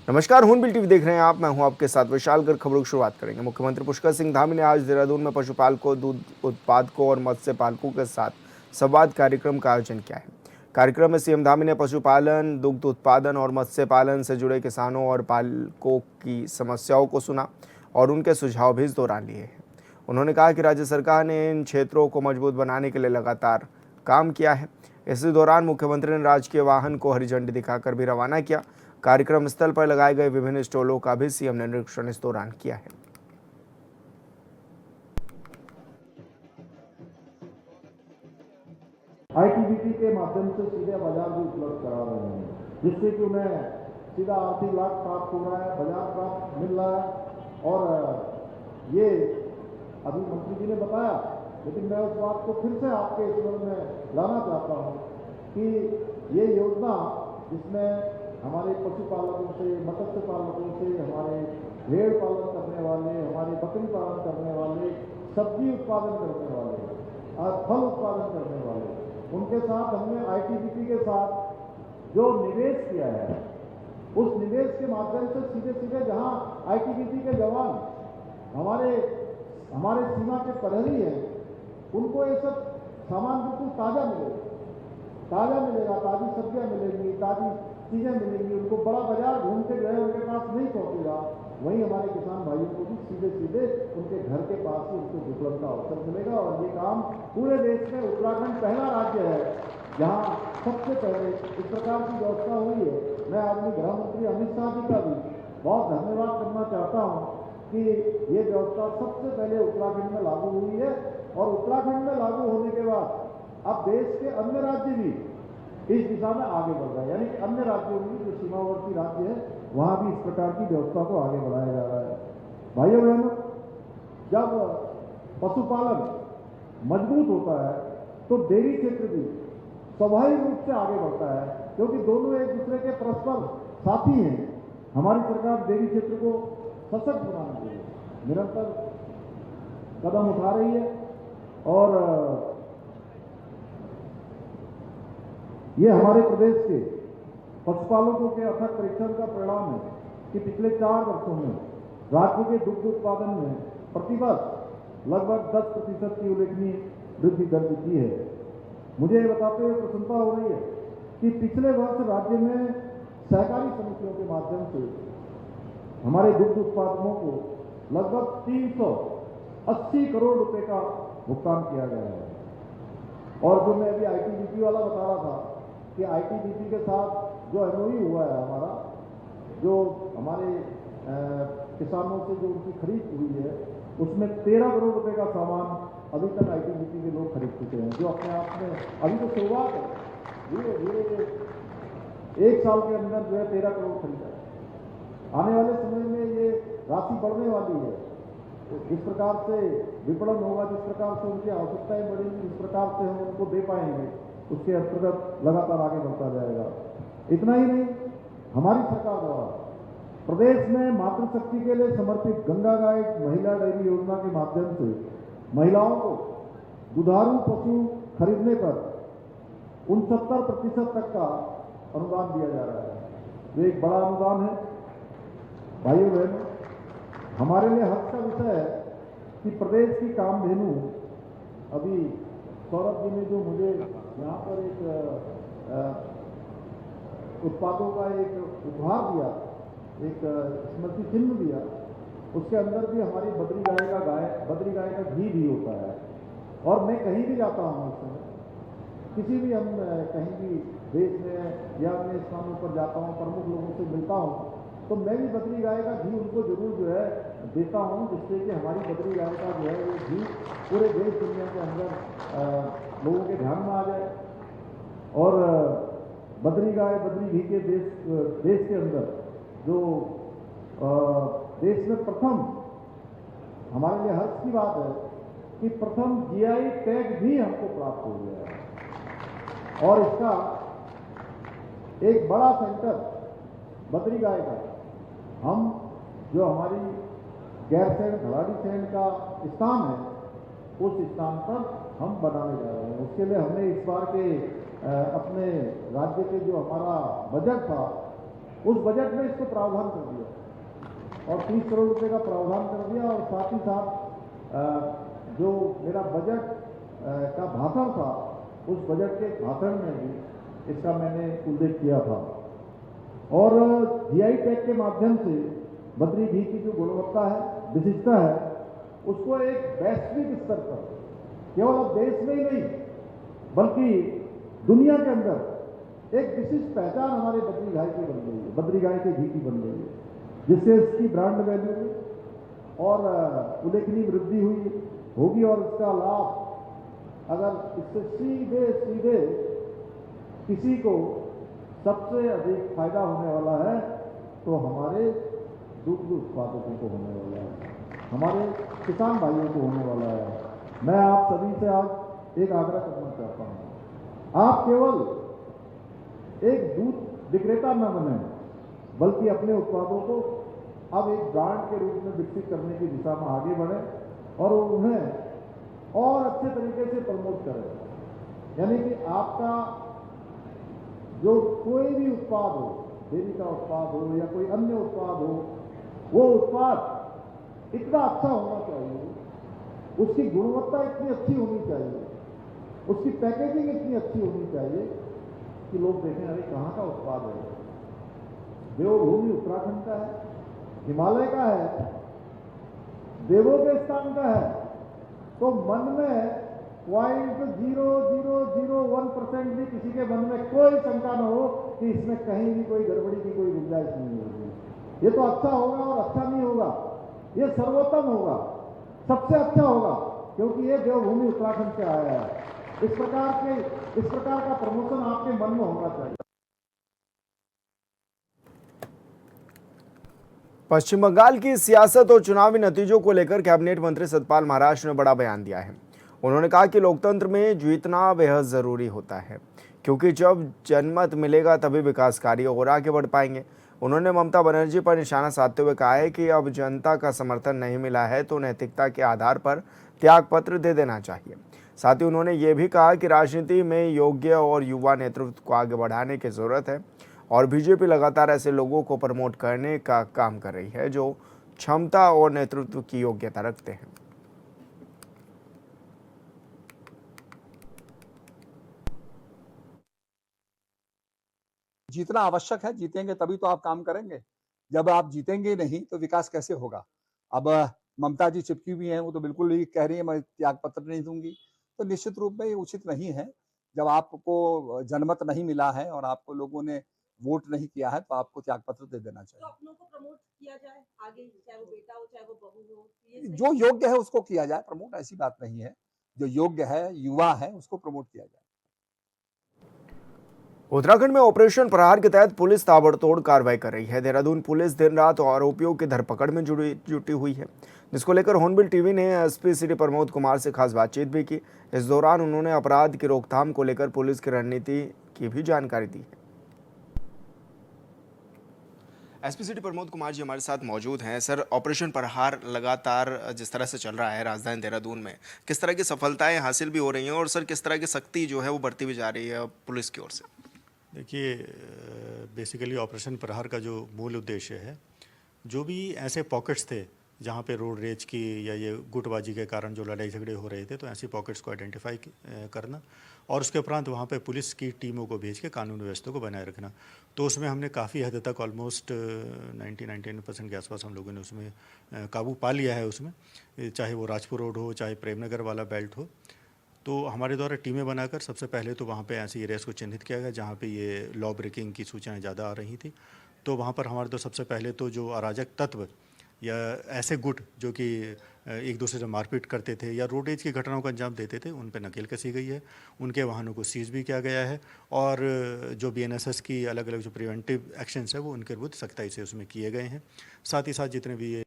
नमस्कार, हून bill TV देख रहे हैं आप। मैं हूं आपके साथ विशाल कर। खबरों की शुरुआत करेंगे। मुख्यमंत्री पुष्कर सिंह धामी ने आज देहरादून में पशुपालकों, दूध उत्पादकों और मत्स्य पालकों के साथ संवाद कार्यक्रम का आयोजन किया है। कार्यक्रम में सीएम धामी ने पशुपालन, दुग्ध उत्पादन और मत्स्य पालन से जुड़े किसानों और पालकों की समस्याओं को सुना और उनके सुझाव भी इस दौरान लिए हैं। उन्होंने कहा कि राज्य सरकार ने इन क्षेत्रों को मजबूत बनाने के लिए लगातार काम किया है। इसी दौरान मुख्यमंत्री ने राजकीय वाहन को हरी झंडी दिखाकर भी रवाना किया। कार्यक्रम स्थल पर लगाए गए विभिन्न स्टॉलों का भी सीएम ने निरीक्षण इस दौरान किया है। आईटीबीपी के माध्यम से सीधे बाजार भी उपलब्ध करा रहे हैं, जिससे कि उन्हें सीधा आर्थिक लाभ प्राप्त हो रहा है, बाजार प्राप्त मिल रहा है। और ये अभी मंत्री जी ने बताया, लेकिन मैं उस बात को फिर से आपके स्मरण में लाना चाहता हूँ कि ये योजना जिसमें हमारे पशुपालकों से, मत्स्य पालकों से, हमारे भेड़ पालन करने वाले, हमारे बकरी पालन करने वाले, सब्जी उत्पादन करने वाले और फल उत्पादन करने वाले, उनके साथ हमने आईटीबीपी के साथ जो निवेश किया है, उस निवेश के माध्यम से सीधे सीधे जहां आईटीबीपी के जवान हमारे सीमा के प्रहरी हैं, उनको ये सब सामान बिल्कुल ताज़ा मिलेगा, ताज़ी सब्जियां मिलेंगी, ताज़ी चीज़ें मिलेंगी। उनको बड़ा बाजार घूमते गए उनके पास नहीं पहुंचेगा। वहीं हमारे किसान भाइयों को भी सीधे सीधे उनके घर के पास ही उनको विपणन का अवसर मिलेगा। और ये काम पूरे देश में उत्तराखंड पहला राज्य है जहां सबसे पहले इस प्रकार की व्यवस्था हुई है। मैं आदमी गृह मंत्री अमित शाह जी का भी बहुत धन्यवाद करना चाहता हूं कि ये व्यवस्था सबसे पहले उत्तराखंड में लागू हुई है। और उत्तराखंड में लागू होने के बाद अब देश के अन्य राज्य भी इस दिशा में आगे बढ़ रहा है, यानी कि अन्य राज्यों में जो सीमावर्ती राज्य है वहां भी इस प्रकार की व्यवस्था को आगे बढ़ाया जा रहा है। भाइयों बहनों, जब पशुपालन मजबूत होता है तो डेयरी क्षेत्र भी स्वाभाविक रूप से आगे बढ़ता है, क्योंकि दोनों एक दूसरे के परस्पर साथी हैं। हमारी सरकार डेयरी क्षेत्र को सशक्त बनाने के लिए निरंतर कदम उठा रही है। और ये हमारे प्रदेश के पशुपालकों के अथक परिश्रम का परिणाम है कि पिछले 4 वर्षों में राज्य के दुग्ध उत्पादन में प्रतिवर्ष लगभग 10% की उल्लेखनीय वृद्धि दर्ज की है। मुझे ये बताते हुए प्रसन्नता हो रही है कि पिछले वर्ष राज्य में सहकारी समितियों के माध्यम से हमारे दुग्ध उत्पादकों को लगभग 380 करोड़ रुपए का भुगतान किया गया है। और जो मैं अभी आईटीबीपी वाला बता रहा था कि आईटीबीपी के साथ जो एमओयू हुआ है हमारा, जो हमारे किसानों से जो उनकी खरीद हुई है, उसमें 13 करोड़ रुपए का सामान अभी तक आईटीबीपी के लोग खरीद चुके हैं, जो अपने आप में अभी तो शुरुआत है। धीरे धीरे 1 साल के अंदर जो है 13 करोड़ खरीदा है। आने वाले समय में ये राशि बढ़ने वाली है। जिस प्रकार से विपणन होगा, जिस प्रकार से उनकी आवश्यकताएं बढ़ेंगी, जिस प्रकार से हम उनको दे पाएंगे, उसके अंतर्गत लगातार आगे बढ़ता जाएगा। इतना ही नहीं, हमारी सरकार द्वारा प्रदेश में मातृशक्ति के लिए समर्पित गंगा गाय महिला डेयरी योजना के माध्यम से महिलाओं को दुधारू पशु खरीदने पर 69% तक का अनुदान दिया जा रहा है। ये एक बड़ा अनुदान है। भाइयों बहनों, हमारे लिए हर्ष का विषय है कि प्रदेश की कामधेनु, अभी सौरभ जी ने जो मुझे यहाँ पर एक उत्पादों का एक उपहार दिया, एक स्मृति चिन्ह दिया, उसके अंदर भी हमारी बद्री गाय का घी भी होता है। और मैं कहीं भी जाता हूँ, उस समय किसी भी हम कहीं भी देश में या अन्य स्थानों पर जाता हूँ, प्रमुख लोगों से मिलता हूँ, तो मैं भी बद्री गाय का घी उनको जरूर जो है देता हूँ, जिससे कि हमारी बद्री गाय का जो है वो घी पूरे देश दुनिया के अंदर लोगों के ध्यान में आ जाए। और बद्री घी के देश के अंदर जो देश में प्रथम, हमारे लिए हर्ष की बात है कि प्रथम जीआई टैग भी हमको प्राप्त हो गया है। और इसका एक बड़ा सेंटर बद्री गाय का हम जो हमारी गैरसैंण धड़ाड़ीसैंण का स्थान है, उस स्थान पर हम बनाने जा रहे हैं। उसके लिए हमने इस बार के अपने राज्य के जो हमारा बजट था उस बजट में इसको प्रावधान कर दिया और 30 करोड़ रुपए का प्रावधान कर दिया और साथ ही साथ जो मेरा बजट का भाषण था उस बजट के भाषण में भी इसका मैंने उल्लेख किया था। और जीआई टैग के माध्यम से बद्री घी की जो गुणवत्ता है, विशिष्टता है, उसको एक वैश्विक स्तर पर केवल अब देश में ही नहीं बल्कि दुनिया के अंदर एक विशिष्ट पहचान हमारे बद्री गाय की बन गई है, बद्री गाय के घी की बन गई है, जिससे इसकी ब्रांड वैल्यू में और उल्लेखनीय वृद्धि हुई होगी। और इसका लाभ अगर इससे सीधे सीधे किसी को सबसे अधिक फायदा होने वाला है तो हमारे दुग्ध उत्पादकों को होने वाला है, हमारे किसान भाइयों को होने वाला है। मैं आप सभी से आज एक आग्रह करना चाहता हूं, आप केवल एक दूध विक्रेता न बने बल्कि अपने उत्पादों को अब एक ब्रांड के रूप में विकसित करने की दिशा में आगे बढ़े और उन्हें और अच्छे तरीके से प्रमोट करें। यानी कि आपका जो कोई भी उत्पाद हो, डेयरी का उत्पाद हो या कोई अन्य उत्पाद हो, वो उत्पाद इतना अच्छा होना चाहिए, उसकी गुणवत्ता इतनी अच्छी होनी चाहिए, उसकी पैकेजिंग इतनी अच्छी होनी चाहिए कि लोग देखें अरे कहाँ का उत्पाद है, देवभूमि उत्तराखंड का है, हिमालय का है, देवों के स्थान का है, तो मन में 0.0001% भी किसी के मन में कोई शंका न हो कि इसमें कहीं भी कोई गड़बड़ी की कोई गुंजाइश नहीं होगी। ये तो अच्छा होगा और अच्छा नहीं होगा, ये सर्वोत्तम होगा, सबसे अच्छा होगा, क्योंकि ये देवभूमि उत्तराखंड से आया है। इस प्रकार का प्रमोशन आपके मन में होना चाहिए। पश्चिम बंगाल की सियासत और चुनावी नतीजों को लेकर कैबिनेट मंत्री सतपाल महाराज ने बड़ा बयान दिया है। उन्होंने कहा कि लोकतंत्र में जीतना बेहद जरूरी होता है, क्योंकि जब जनमत मिलेगा तभी विकास कार्य और आगे बढ़ पाएंगे। उन्होंने ममता बनर्जी पर निशाना साधते हुए कहा है कि अब जनता का समर्थन नहीं मिला है तो नैतिकता के आधार पर त्यागपत्र दे देना चाहिए। साथ ही उन्होंने ये भी कहा कि राजनीति में योग्य और युवा नेतृत्व को आगे बढ़ाने की जरूरत है और बीजेपी लगातार ऐसे लोगों को प्रमोट करने का काम कर रही है जो क्षमता और नेतृत्व की योग्यता रखते हैं। जीतना आवश्यक है, जीतेंगे तभी तो आप काम करेंगे। जब आप जीतेंगे नहीं तो विकास कैसे होगा। अब ममता जी चिपकी हुई हैं, वो तो बिल्कुल ही कह रही है मैं त्याग पत्र नहीं दूंगी, तो निश्चित रूप में ये उचित नहीं है। जब आपको जनमत नहीं मिला है और आपको लोगों ने वोट नहीं किया है तो आपको त्याग पत्र दे देना तो चाहिए। अपनों को प्रमोट किया जाए आगे, चाहे वो बेटा हो चाहे वो बहू हो, ये सही जो योग्य है उसको किया जाए प्रमोट, ऐसी बात नहीं है। जो योग्य है, युवा है, उसको प्रमोट किया जाए। उत्तराखंड में ऑपरेशन प्रहार के तहत पुलिस ताबड़तोड़ कार्रवाई कर रही है। देहरादून पुलिस दिन रात आरोपियों की धरपकड़ में जुटी हुई है, जिसको लेकर हॉर्नबिल टीवी ने एसपी सिटी प्रमोद कुमार से खास बातचीत भी की। इस दौरान उन्होंने अपराध की रोकथाम को लेकर पुलिस की रणनीति की भी जानकारी दी है। एसपी सिटी प्रमोद कुमार जी हमारे साथ मौजूद हैं। सर, ऑपरेशन प्रहार लगातार जिस तरह से चल रहा है राजधानी देहरादून में, किस तरह की सफलताएं हासिल भी हो रही हैं और सर किस तरह की सख्ती जो है वो बढ़ती भी जा रही है पुलिस की ओर से? देखिए, बेसिकली ऑपरेशन प्रहार का जो मूल उद्देश्य है, जो भी ऐसे पॉकेट्स थे जहाँ पे रोड रेज की या ये गुटबाजी के कारण जो लड़ाई झगड़े हो रहे थे, तो ऐसी पॉकेट्स को आइडेंटिफाई करना और उसके उपरांत वहाँ पे पुलिस की टीमों को भेज के कानून व्यवस्था को बनाए रखना। तो उसमें हमने काफ़ी हद तक ऑलमोस्ट 99% के आसपास हम लोगों ने उसमें काबू पा लिया है। उसमें चाहे वो राजपुर रोड हो, चाहे प्रेमनगर वाला बेल्ट हो, तो हमारे द्वारा टीमें बनाकर सबसे पहले तो वहाँ पे ऐसी एरियाज़ को चिन्हित किया गया जहाँ पे ये लॉ ब्रेकिंग की सूचनाएं ज़्यादा आ रही थी। तो वहाँ पर हमारे तो सबसे पहले तो जो अराजक तत्व या ऐसे गुट जो कि एक दूसरे से मारपीट करते थे या रोड रेज की घटनाओं को अंजाम देते थे, उन पर नकेल कसी गई है। उनके वाहनों को सीज भी किया गया है और जो BNSS की अलग अलग जो प्रिवेंटिव एक्शंस है वो उनके विरुद्ध सख्ताई से उसमें किए गए हैं। साथ ही साथ जितने भी ये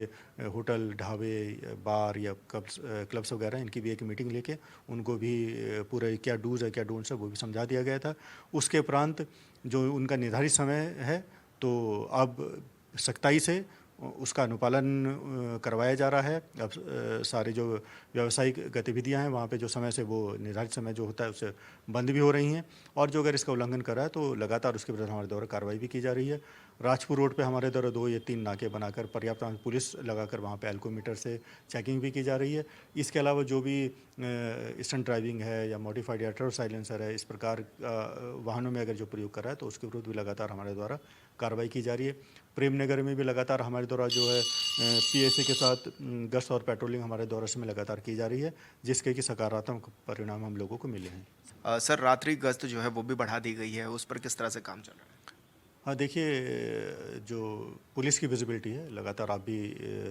होटल, ढाबे, बार या क्लब्स वगैरह, इनकी भी एक मीटिंग लेके उनको भी पूरे क्या डूज है क्या डोंट्स है वो भी समझा दिया गया था। उसके उपरांत जो उनका निर्धारित समय है, तो अब सख्ताई से उसका अनुपालन करवाया जा रहा है। अब सारी जो व्यावसायिक गतिविधियां हैं वहाँ पे जो समय से वो निर्धारित समय जो होता है उससे बंद भी हो रही हैं, और जो अगर इसका उल्लंघन कर रहा है तो लगातार उसके विरुद्ध हमारे द्वारा कार्रवाई भी की जा रही है। राजपुर रोड पे हमारे द्वारा 2 या 3 नाके बनाकर पर्याप्त पुलिस लगाकर वहाँ पे एल्कोमीटर से चेकिंग भी की जा रही है। इसके अलावा जो भी स्टंट ड्राइविंग है या मॉडिफाइड या ट्रक साइलेंसर है, इस प्रकार वाहनों में अगर जो प्रयोग कर रहा है तो उसके विरुद्ध भी लगातार हमारे द्वारा कार्रवाई की जा रही है। प्रेम नगर में भी लगातार हमारे द्वारा जो है पीएसए के साथ गश्त और पेट्रोलिंग हमारे द्वारा इसमें लगातार की जा रही है, जिसके कि सकारात्मक परिणाम हम लोगों को मिले हैं। सर, रात्रि गश्त जो है वो भी बढ़ा दी गई है, उस पर किस तरह से काम चल रहा है? हाँ, देखिए, जो पुलिस की विजिबिलिटी है लगातार आप भी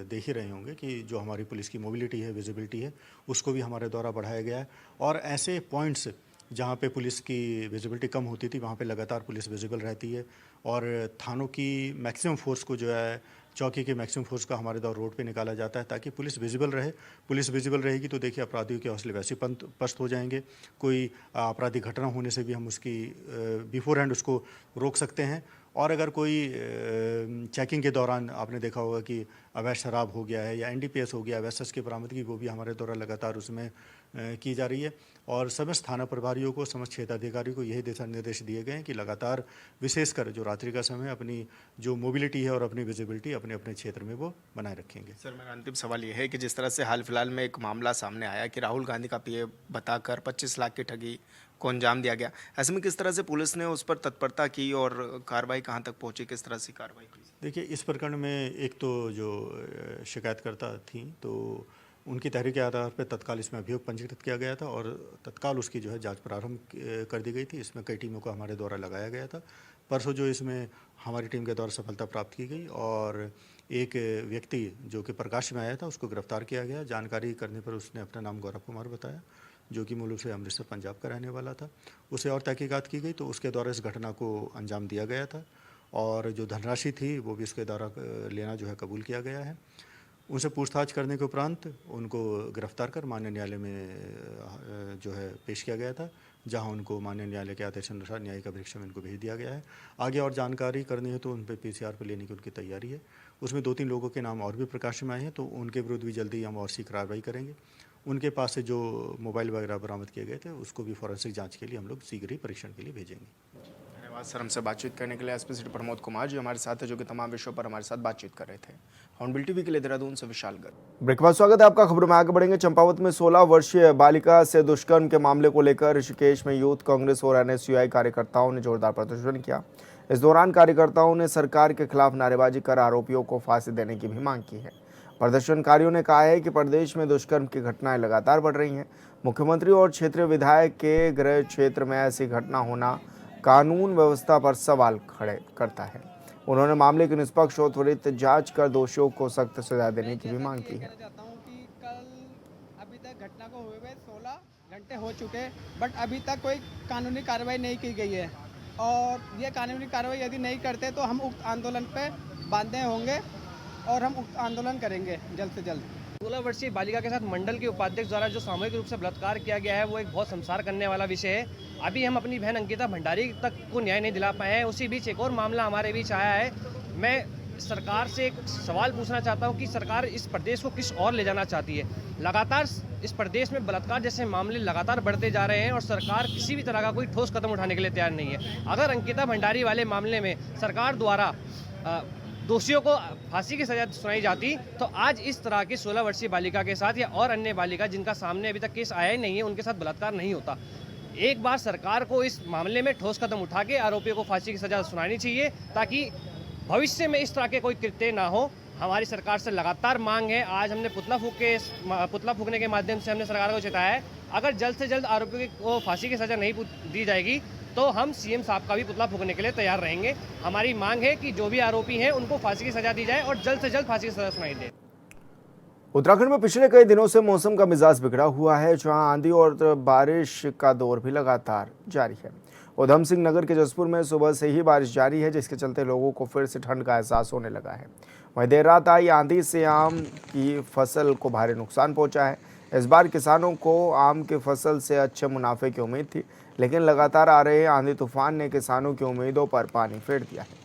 देख ही रहे होंगे कि जो हमारी पुलिस की मोबिलिटी है, विजिबिलिटी है, उसको भी हमारे द्वारा बढ़ाया गया है। और ऐसे पॉइंट्स जहाँ पे पुलिस की विजिबिलिटी कम होती थी वहाँ पे लगातार पुलिस विजिबल रहती है, और थानों की मैक्सिमम फोर्स को जो है, चौकी के मैक्सिमम फोर्स का हमारे द्वारा रोड पे निकाला जाता है ताकि पुलिस विजिबल रहे। पुलिस विजिबल रहेगी तो देखिए अपराधियों के हौसले वैसे पस्त हो जाएंगे। कोई आपराधिक घटना होने से भी हम उसकी बिफोर हैंड उसको रोक सकते हैं। और अगर कोई चेकिंग के दौरान आपने देखा होगा कि अवैध शराब हो गया है या एनडीपीएस हो गया, अवैध शस्त्र की बरामदगी, वो भी हमारे द्वारा लगातार उसमें की जा रही है। और समस्त थाना प्रभारियों को, समस्त क्षेत्राधिकारियों को यही दिशा निर्देश दिए गए हैं कि लगातार विशेषकर जो रात्रि का समय अपनी जो मोबिलिटी है और अपनी विजिबिलिटी अपने अपने क्षेत्र में वो बनाए रखेंगे। सर, मेरा अंतिम सवाल ये है कि जिस तरह से हाल फिलहाल में एक मामला सामने आया कि राहुल गांधी का पीए बताकर 25 लाख की ठगी को अंजाम दिया गया, ऐसे में किस तरह से पुलिस ने उस पर तत्परता की और कार्रवाई कहाँ तक पहुंची, किस तरह से कार्रवाई की? देखिए, इस प्रकरण में एक तो जो शिकायतकर्ता थी तो उनकी तहरीर के आधार पर तत्काल इसमें अभियोग पंजीकृत किया गया था और तत्काल उसकी जो है जांच प्रारंभ कर दी गई थी। इसमें कई टीमों को हमारे द्वारा लगाया गया था। परसों जो इसमें हमारी टीम के द्वारा सफलता प्राप्त की गई और एक व्यक्ति जो कि प्रकाश में आया था उसको गिरफ्तार किया गया। जानकारी करने पर उसने अपना नाम गौरव कुमार बताया, जो कि मूल रूप से अमृतसर पंजाब का रहने वाला था। उसे और तहकीकात की गई तो उसके द्वारा इस घटना को अंजाम दिया गया था और जो धनराशि थी वो भी उसके द्वारा लेना जो है कबूल किया गया है। उनसे पूछताछ करने के उपरांत उनको गिरफ्तार कर माननीय न्यायालय में जो है पेश किया गया था, जहां उनको माननीय न्यायालय के आदेश अनुसार न्यायिक अभिरक्षा में इनको भेज दिया गया है। आगे और जानकारी करनी है तो उन पर पीसीआर पर लेने की उनकी तैयारी है। उसमें 2-3 लोगों के नाम और भी प्रकाश में आए हैं तो उनके विरुद्ध भी जल्दी हम और सी कार्रवाई करेंगे। उनके पास से जो मोबाइल वगैरह बरामद किए गए थे उसको भी फॉरेंसिक जाँच के लिए हम लोग शीघ्र ही परीक्षण के लिए भेजेंगे। धन्यवाद सर, हमसे बातचीत करने के लिए एसपी सिटी प्रमोद कुमार जी हमारे साथ है, जो कि तमाम विषयों पर हमारे साथ बातचीत कर रहे थे। हॉर्नबिल टीवी के लिए देहरादून से विशाल गर्ग। ब्रेक के बाद स्वागत है आपका, खबरों में आगे बढ़ेंगे। चंपावत में 16 वर्षीय बालिका से दुष्कर्म के मामले को लेकर ऋषिकेश में यूथ कांग्रेस और एनएसयूआई कार्यकर्ताओं ने जोरदार प्रदर्शन किया। इस दौरान कार्यकर्ताओं ने सरकार के खिलाफ नारेबाजी कर आरोपियों को फांसी देने की भी मांग की है। प्रदर्शनकारियों ने कहा है कि प्रदेश में दुष्कर्म की घटनाएं लगातार बढ़ रही हैं। मुख्यमंत्री और क्षेत्रीय विधायक के गृह क्षेत्र में ऐसी घटना होना कानून व्यवस्था पर सवाल खड़े करता है। उन्होंने मामले की निष्पक्ष और त्वरित जांच कर दोषियों को सख्त सजा देने की भी मांग की है। कल अभी तक घटना को हुए 16 घंटे हो चुके, बट अभी तक कोई कानूनी कार्रवाई नहीं की गई है और ये कानूनी कार्रवाई यदि नहीं करते तो हम उक्त आंदोलन पे बांधे होंगे और हम उक्त आंदोलन करेंगे जल्द से जल्द। 16 वर्षीय बालिका के साथ मंडल के उपाध्यक्ष द्वारा जो सामूहिक रूप से बलात्कार किया गया है वो एक बहुत शर्मसार करने वाला विषय है। अभी हम अपनी बहन अंकिता भंडारी तक को न्याय नहीं दिला पाए हैं। उसी बीच एक और मामला हमारे बीच आया है। मैं सरकार से एक सवाल पूछना चाहता हूं कि सरकार इस प्रदेश को किस और ले जाना चाहती है। लगातार इस प्रदेश में बलात्कार जैसे मामले लगातार बढ़ते जा रहे हैं और सरकार किसी भी तरह का कोई ठोस कदम उठाने के लिए तैयार नहीं है। अगर अंकिता भंडारी वाले मामले में सरकार द्वारा दोषियों को फांसी की सजा सुनाई जाती तो आज इस तरह की 16 वर्षीय बालिका के साथ या और अन्य बालिका जिनका सामने अभी तक केस आया ही नहीं है उनके साथ बलात्कार नहीं होता। एक बार सरकार को इस मामले में ठोस कदम उठा के आरोपियों को फांसी की सजा सुनानी चाहिए ताकि भविष्य में इस तरह के कोई कृत्य ना हो। हमारी सरकार से लगातार मांग है। आज हमने पुतला फूकने के माध्यम से हमने सरकार को चेताया है, अगर जल्द से जल्द आरोपियों को फांसी की सजा नहीं दी जाएगी तो हम सीएम साहब का भी पुतला फूकने के लिए तैयार रहेंगे। हमारी मांग है कि जो भी आरोपी हैं उनको फांसी की सजा दी जाए और जल्द से जल्द फांसी की सजा सुनाई दे। उत्तराखंड में पिछले कई दिनों से मौसम का मिजाज बिगड़ा हुआ है, जहां आंधी और बारिश का दौर भी लगातार जारी है। उधम सिंह नगर के जसपुर में सुबह से ही बारिश जारी है, जिसके चलते लोगों को फिर से ठंड का एहसास होने लगा है। वहीं देर रात आई आंधी से आम की फसल को भारी नुकसान पहुंचा है। इस बार किसानों को आम की फसल से अच्छे मुनाफे की उम्मीद थी, लेकिन लगातार आ रहे आंधी तूफान ने किसानों की उम्मीदों पर पानी फेर दिया है।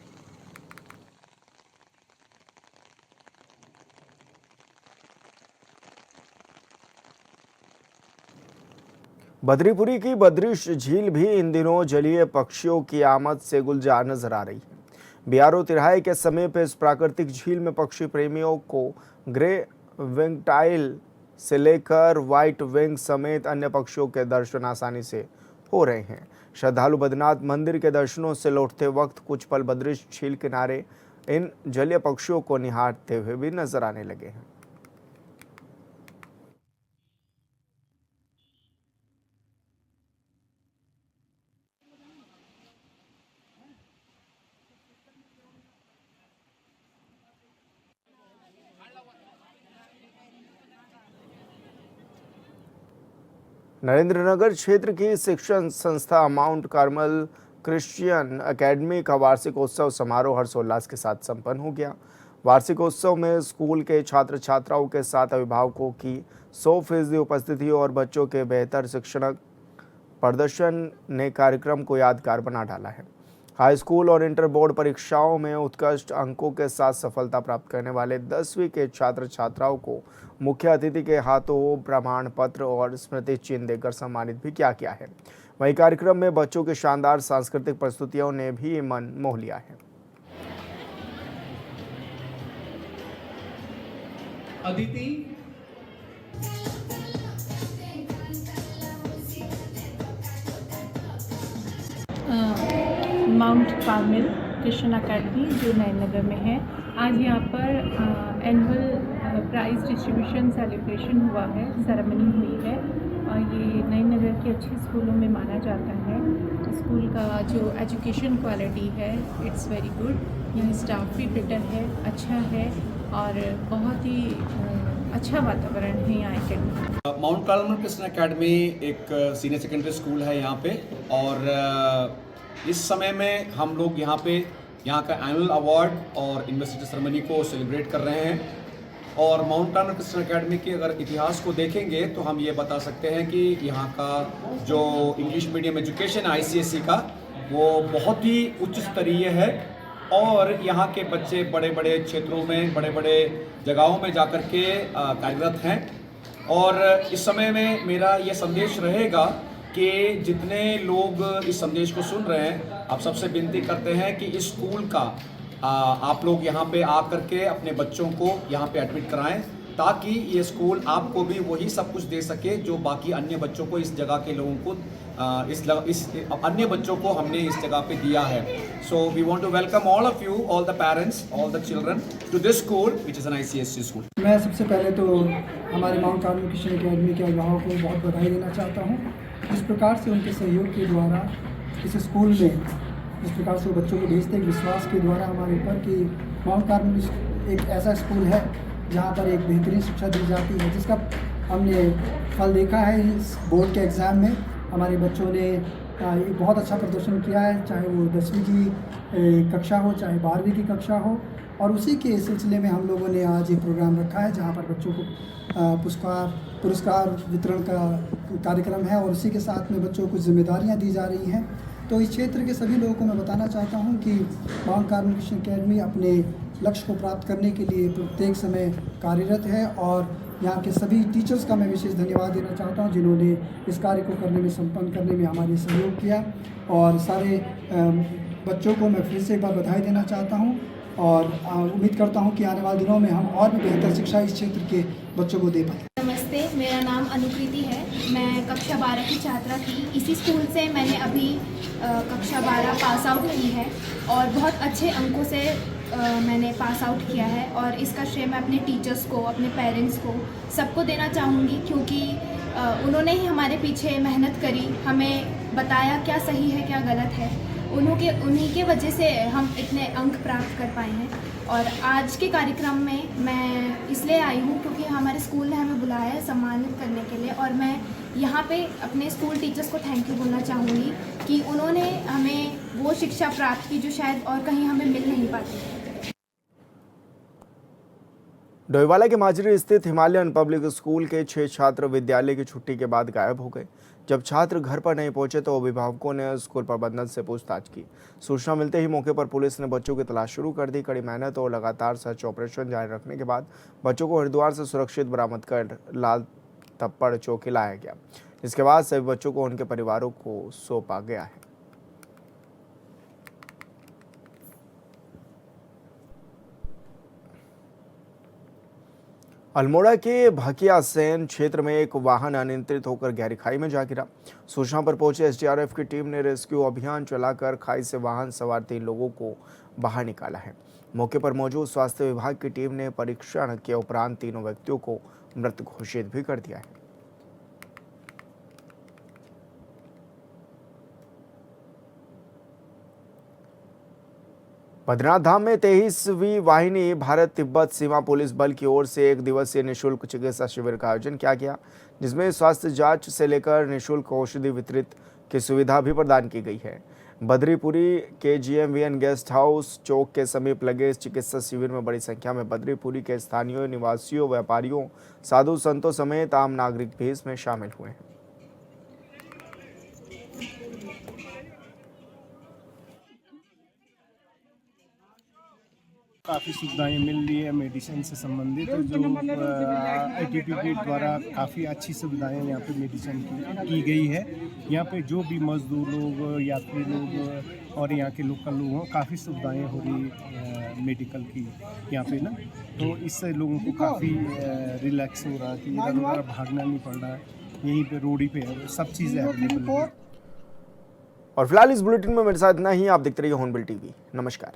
बद्रीपुरी की बद्रिश झील भी इन दिनों जलीय पक्षियों की आमद से गुलजार नजर आ रही है। बीआरओ तिराहे के समीप इस प्राकृतिक झील में पक्षी प्रेमियों को ग्रे विंगटाइल से लेकर व्हाइट विंग समेत अन्य पक्षियों के दर्शन आसानी से हो रहे हैं। श्रद्धालु बद्रीनाथ मंदिर के दर्शनों से लौटते वक्त कुछ पल बद्रिश झील किनारे इन जलीय पक्षियों को निहारते हुए भी नजर आने लगे हैं। नरेंद्रनगर क्षेत्र की शिक्षण संस्था माउंट कार्मल क्रिश्चियन एकेडमी का वार्षिकोत्सव समारोह हर्षोल्लास के साथ संपन्न हो गया। वार्षिकोत्सव में स्कूल के छात्र छात्राओं के साथ अभिभावकों की 100% उपस्थिति और बच्चों के बेहतर शिक्षण प्रदर्शन ने कार्यक्रम को यादगार बना डाला है। हाई स्कूल और इंटर बोर्ड परीक्षाओं में उत्कृष्ट अंकों के साथ सफलता प्राप्त करने वाले 10वीं के छात्र छात्राओं को मुख्य अतिथि के हाथों प्रमाण पत्र और स्मृति चिन्ह देकर सम्मानित भी किया गया है। वहीं कार्यक्रम में बच्चों की शानदार सांस्कृतिक प्रस्तुतियों ने भी मन मोह लिया है। Aditi mount Carmel Christian academy जो नयनगर में है। आज यहाँ पर एनुअल प्राइज़ डिस्ट्रीब्यूशन सेलिब्रेशन हुआ है, सेरेमनी हुई है और ये नयनगर के अच्छे स्कूलों में माना जाता है। स्कूल का जो एजुकेशन क्वालिटी है इट्स वेरी गुड। यहाँ स्टाफ भी बेटर है, अच्छा है और बहुत ही अच्छा वातावरण है यहाँ academy. Mount Carmel Christian academy एक सीनियर सेकेंडरी स्कूल है यहाँ पे और इस समय में हम लोग यहाँ का एनुअल अवार्ड और यूनिवर्सिटी सेरेमनी को सेलिब्रेट कर रहे हैं। और माउंट कार्मेल क्रिश्चियन एकेडमी के अगर इतिहास को देखेंगे तो हम ये बता सकते हैं कि यहाँ का जो इंग्लिश मीडियम एजुकेशन ICSE का वो बहुत ही उच्च स्तरीय है और यहाँ के बच्चे बड़े बड़े क्षेत्रों में बड़े बड़े जगहों में जाकर के कार्यरत हैं। और इस समय में मेरा ये संदेश रहेगा कि जितने लोग इस संदेश को सुन रहे हैं, आप सबसे विनती करते हैं कि इस स्कूल का आप लोग यहाँ पे आकर के अपने बच्चों को यहाँ पे एडमिट कराएं ताकि ये स्कूल आपको भी वही सब कुछ दे सके जो बाकी अन्य बच्चों को इस जगह के लोगों को अन्य बच्चों को हमने इस जगह पे दिया है। So we want to welcome all of you, all the parents, all the children to this school which is an ICSE school. मैं सबसे पहले तो हमारे माउंट कार्मेल क्रिश्चियन एकेडमी के अभिभावकों को बहुत बधाई देना चाहता हूँ। इस प्रकार से उनके सहयोग के द्वारा इस स्कूल में जिस प्रकार से बच्चों को भेजते हैं विश्वास के द्वारा हमारे ऊपर कि माउंट कार्मेल एक ऐसा स्कूल है जहाँ पर एक बेहतरीन शिक्षा दी जाती है, जिसका हमने फल देखा है। इस बोर्ड के एग्ज़ाम में हमारे बच्चों ने बहुत अच्छा प्रदर्शन किया है, चाहे वो 10वीं की कक्षा हो चाहे 12वीं की कक्षा हो। और उसी के सिलसिले में हम लोगों ने आज ये प्रोग्राम रखा है जहाँ पर बच्चों को पुरस्कार वितरण का कार्यक्रम है और उसी के साथ में बच्चों को जिम्मेदारियाँ दी जा रही हैं। तो इस क्षेत्र के सभी लोगों को मैं बताना चाहता हूँ कि माउंट कार्मेल क्रिश्चियन एकेडमी अपने लक्ष्य को प्राप्त करने के लिए प्रत्येक समय कार्यरत है और यहाँ के सभी टीचर्स का मैं विशेष धन्यवाद देना चाहता हूँ जिन्होंने इस कार्य को संपन्न करने में हमारे सहयोग किया। और सारे बच्चों को मैं फिर से एक बार बधाई देना चाहता हूँ और उम्मीद करता हूँ कि आने वाले दिनों में हम और भी बेहतर शिक्षा इस क्षेत्र के बच्चों को दे पाएँ। नमस्ते, मेरा नाम अनुकृति है। मैं कक्षा 12 की छात्रा थी। इसी स्कूल से मैंने अभी कक्षा 12 पास आउट की है और बहुत अच्छे अंकों से मैंने पास आउट किया है और इसका श्रेय मैं अपने टीचर्स को, अपने पेरेंट्स को, सबको देना चाहूँगी क्योंकि उन्होंने ही हमारे पीछे मेहनत करी, हमें बताया क्या सही है क्या गलत है। उन्हीं के वजह से हम इतने अंक प्राप्त कर पाए हैं। और आज के कार्यक्रम में मैं इसलिए आई हूँ क्योंकि हमारे स्कूल ने हमें बुलाया है सम्मानित करने के लिए और मैं यहाँ पे अपने स्कूल टीचर्स को थैंक यू बोलना चाहूँगी कि उन्होंने हमें वो शिक्षा प्राप्त की जो शायद और कहीं हमें मिल नहीं पाती। डोईवाला के माजरी स्थित हिमालयन पब्लिक स्कूल के 6 छात्र विद्यालय की छुट्टी के बाद गायब हो गए। जब छात्र घर पर नहीं पहुंचे तो अभिभावकों ने स्कूल प्रबंधन से पूछताछ की। सूचना मिलते ही मौके पर पुलिस ने बच्चों की तलाश शुरू कर दी। कड़ी मेहनत और लगातार सर्च ऑपरेशन जारी रखने के बाद बच्चों को हरिद्वार से सुरक्षित बरामद कर लाल तप्पड़ चौकी लाया गया। जिसके बाद सभी बच्चों को उनके परिवारों को सौंपा गया है। अल्मोड़ा के भकियासैन क्षेत्र में एक वाहन अनियंत्रित होकर गहरी खाई में जा गिरा। सूचना पर पहुंचे एसडीआरएफ की टीम ने रेस्क्यू अभियान चलाकर खाई से वाहन सवार 3 लोगों को बाहर निकाला है। मौके पर मौजूद स्वास्थ्य विभाग की टीम ने परीक्षण के उपरांत तीनों व्यक्तियों को मृत घोषित भी कर दिया है। बद्रीनाथ धाम में 23वीं वाहिनी भारत तिब्बत सीमा पुलिस बल की ओर से 1 दिवसीय निःशुल्क चिकित्सा शिविर का आयोजन किया गया, जिसमें स्वास्थ्य जांच से लेकर निःशुल्क औषधि वितरित की सुविधा भी प्रदान की गई है। बद्रीपुरी के GMVN गेस्ट हाउस चौक के समीप लगे इस चिकित्सा शिविर में बड़ी संख्या में बद्रीपुरी के स्थानीय निवासियों, व्यापारियों, साधु संतों समेत आम नागरिक भी इसमें शामिल हुए हैं। काफ़ी सुविधाएं मिल रही है मेडिसिन से संबंधित, जो ATP के द्वारा काफ़ी अच्छी सुविधाएं यहाँ पे मेडिसिन की गई है। यहाँ पे जो भी मजदूर लोग, यात्री लोग और यहाँ के लोकल लोग हों, काफ़ी सुविधाएं हो रही मेडिकल की यहाँ पे ना, तो इससे लोगों को काफ़ी रिलैक्स हो रहा है कि इधर उधर भागना नहीं पड़ रहा है, यहीं पे रोड ही पे सब चीज़ें अवेलेबल है। और फिलहाल इस बुलेटिन में मेरे साथ इतना ही। आप देखते रहिए हॉर्नबिल TV। नमस्कार।